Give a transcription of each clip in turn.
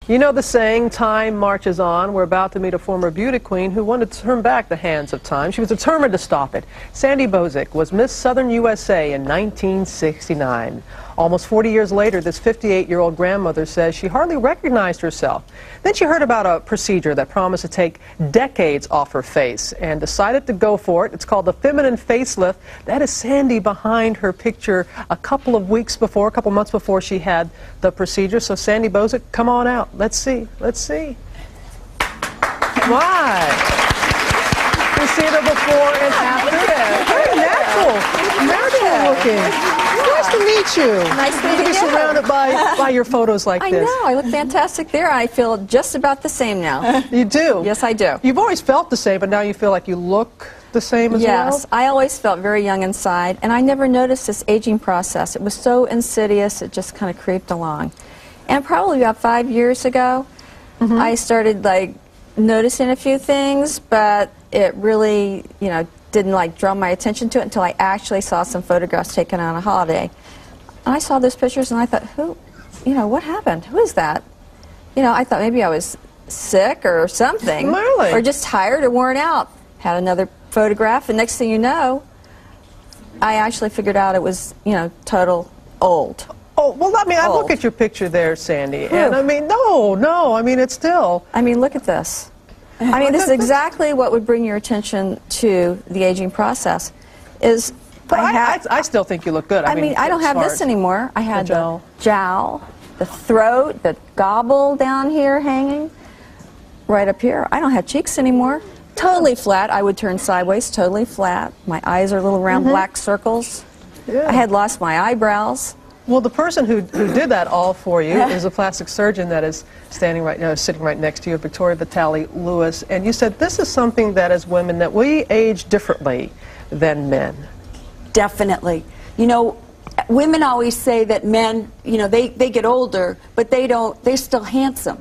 You know the saying, time marches on. We're about to meet a former beauty queen who wanted to turn back the hands of time. She was determined to stop it. Sandy Bozic was Miss Southern USA in 1969. Almost 40 years later, this 58-year-old grandmother says she hardly recognized herself. Then she heard about a procedure that promised to take decades off her face and decided to go for it. It's called the feminine facelift. That is Sandy behind her picture a couple of months before she had the procedure. So Sandy Bozic, come on out. Let's see. Let's see. Why? You see the before and after? Very natural looking. Nice to meet you. Nice to meet you. Be surrounded by your photos like this. I know. I look fantastic there. I feel just about the same now. You do? Yes, I do. You've always felt the same, but now you feel like you look the same as well? Yes. I always felt very young inside, and I never noticed this aging process. It was so insidious, it just kind of creeped along. And probably about 5 years ago, I started noticing a few things, but it really, didn't draw my attention to it until I actually saw some photographs taken on a holiday. And I saw those pictures and I thought, what happened? Who is that? I thought maybe I was sick or something. Really? Or just tired or worn out. Had another photograph, and next thing you know, I actually figured out it was, total old. Oh, well, I look at your picture there, Sandy, and it's still... look at this. This is exactly what would bring your attention to the aging process. But I still think you look good. I don't have this anymore. I had the jowl, the throat, the gobble down here hanging, right up here. I don't have cheeks anymore. Totally flat. I would turn sideways, totally flat. My eyes are little round black circles. Yeah. I had lost my eyebrows. Well, the person who did that all for you is a plastic surgeon that is sitting right next to you, Victoria Vitale Lewis. And you said this is something that as women that we age differently than men. Definitely. Women always say that men, they get older, but they're still handsome.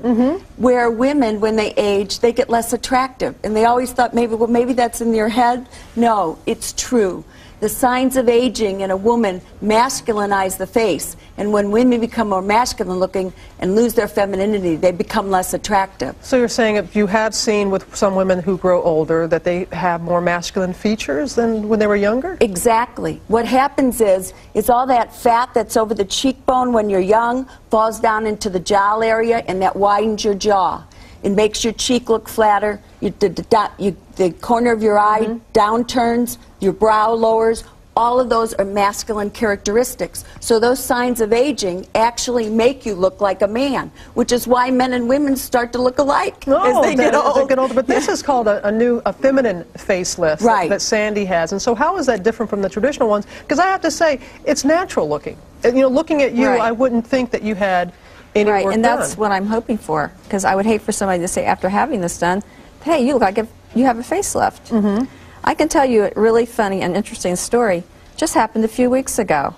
Where women, when they age, they get less attractive. And they always thought maybe that's in their head. No, it's true. The signs of aging in a woman masculinize the face, and when women become more masculine looking and lose their femininity, they become less attractive. So you're saying if you have seen with some women who grow older that they have more masculine features than when they were younger? Exactly. What happens is all that fat that's over the cheekbone when you're young falls down into the jowl area, and that widens your jaw. It makes your cheek look flatter, the corner of your eye downturns, your brow lowers. All of those are masculine characteristics. So those signs of aging actually make you look like a man, which is why men and women start to look alike as they get older. But this is called a feminine facelift that Sandy has. And so how is that different from the traditional ones? Because I have to say, it's natural looking. Looking at you, I wouldn't think that you had any work and that's what I'm hoping for, because I would hate for somebody to say after having this done, hey, you look like you have a facelift. I can tell you a really funny and interesting story. Just happened a few weeks ago.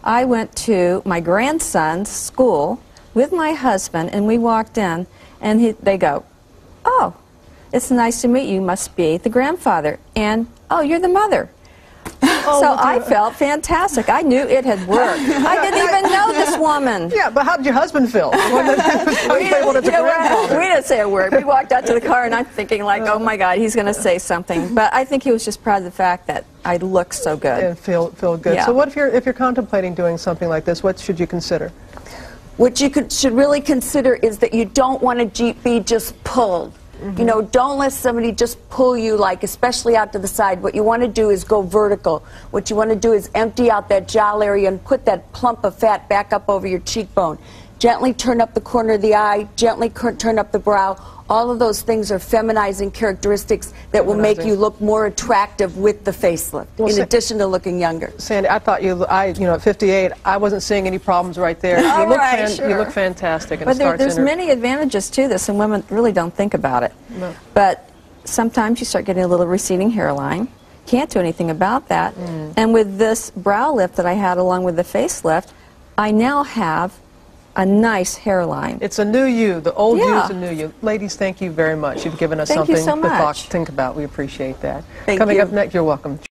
I went to my grandson's school with my husband, and we walked in, and they go, oh, it's nice to meet you. You must be the grandfather. And, oh, you're the mother. So I felt fantastic. I knew it had worked. I didn't even know this woman. Yeah, but how did your husband feel? We didn't say a word. We walked out to the car, and I'm thinking oh my God, he's going to say something. But I think he was just proud of the fact that I looked so good. And feel good. Yeah. So what if you're contemplating doing something like this? What should you consider? What you should really consider is that you don't want to be just pulled. Don't let somebody just pull you, especially out to the side. What you want to do is go vertical. What you want to do is empty out that jowl area and put that plump of fat back up over your cheekbone. Gently turn up the corner of the eye, gently turn up the brow. All of those things are feminizing characteristics that will make you look more attractive with the facelift, in addition to looking younger. Sandy, I thought at 58, I wasn't seeing any problems right there. You look fantastic. But there's many advantages to this, and women really don't think about it. No. But sometimes you start getting a little receding hairline. Can't do anything about that. And with this brow lift that I had along with the facelift, I now have a nice hairline. It's a new you. The old you is a new you. Ladies, thank you very much. You've given us something to think about. We appreciate that. Coming up next, you're welcome.